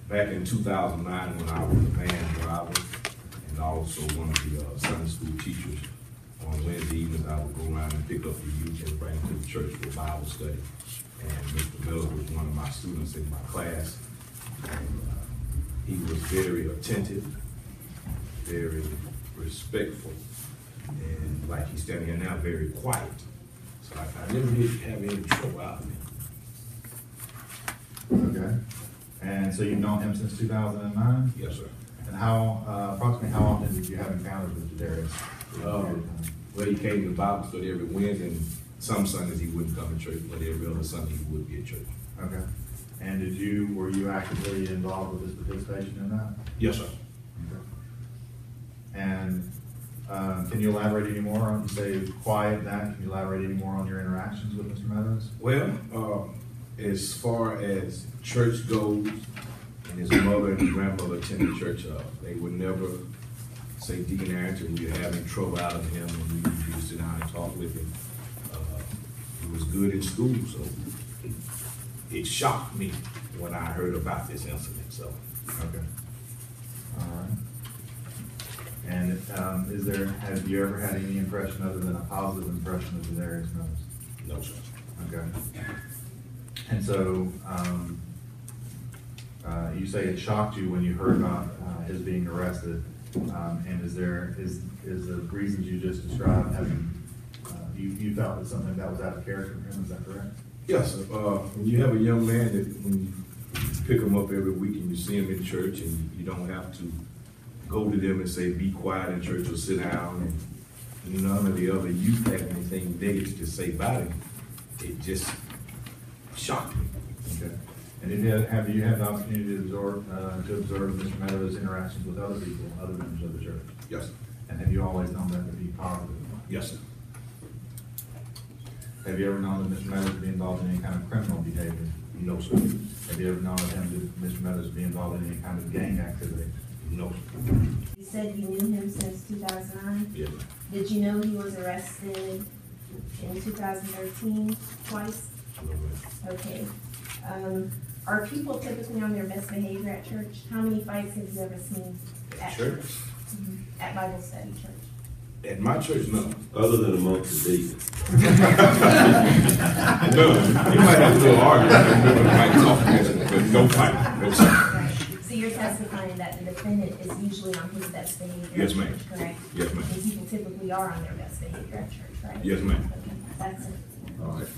back in 2009 when I was a van driver and also one of the Sunday school teachers. On Wednesday evenings, I would go around and pick up the youth and bring them to the church for Bible study. And Mr. Miller was one of my students in my class. And he was very attentive, very respectful, and like he's standing here now, very quiet. So I never did have any trouble out of him. Okay. And so you've known him since 2009? Yes, sir. And approximately how often did you have encounters with Jedarrius? Well, he came to Bible study every Wednesday, and some Sundays he wouldn't come to church, but every other Sunday he would be at church. Okay. And were you actively involved with his participation in that? Yes, sir. Okay. And can you elaborate any more on, you say quiet that, can you elaborate any more on your interactions with Mr. Meadows? Well, as far as church goes, and his mother and his grandmother attended church, they would never say, Deacon Arrington, you're having trouble out of him, and we used to sit down and talk with him. He was good in school, so it shocked me when I heard about this incident, so. Okay. All right. And have you ever had any impression other than a positive impression of Jedarrius Meadows? No, sir. Okay. And so, you say it shocked you when you heard about his being arrested. And is the reasons you just described having, you felt that something that was out of character for him, is that correct? Yes, when you have a young man that when you pick him up every week and you see him in church and you don't have to go to them and say, be quiet in church or sit down, and none of the other youth have anything negative to say about him, it just shocked me. Okay. And have you had the opportunity to observe Mr. Meadows' interactions with other people, other members of the church? Yes, sir. And have you always known that to be positive? Yes, sir. Have you ever known that Mr. Meadows to be involved in any kind of criminal behavior? No, sir. Have you ever known Mr. Meadows to be involved in any kind of gang activity? No, sir. You said you knew him since 2009? Yes, sir. Did you know he was arrested in 2013 twice? No, ma'am. Okay. Are people typically on their best behavior at church? How many fights have you ever seen at Church? At Bible study church? At my church, no. Other than amongst the deacons. No, you might have a little argument, might talk, but no fight, no fight. Right. So you're testifying that the defendant is usually on his best behavior Yes, at ma'am. church, correct? Yes, ma'am. And people typically are on their best behavior at church, right? Yes, ma'am. Okay, that's it. All right.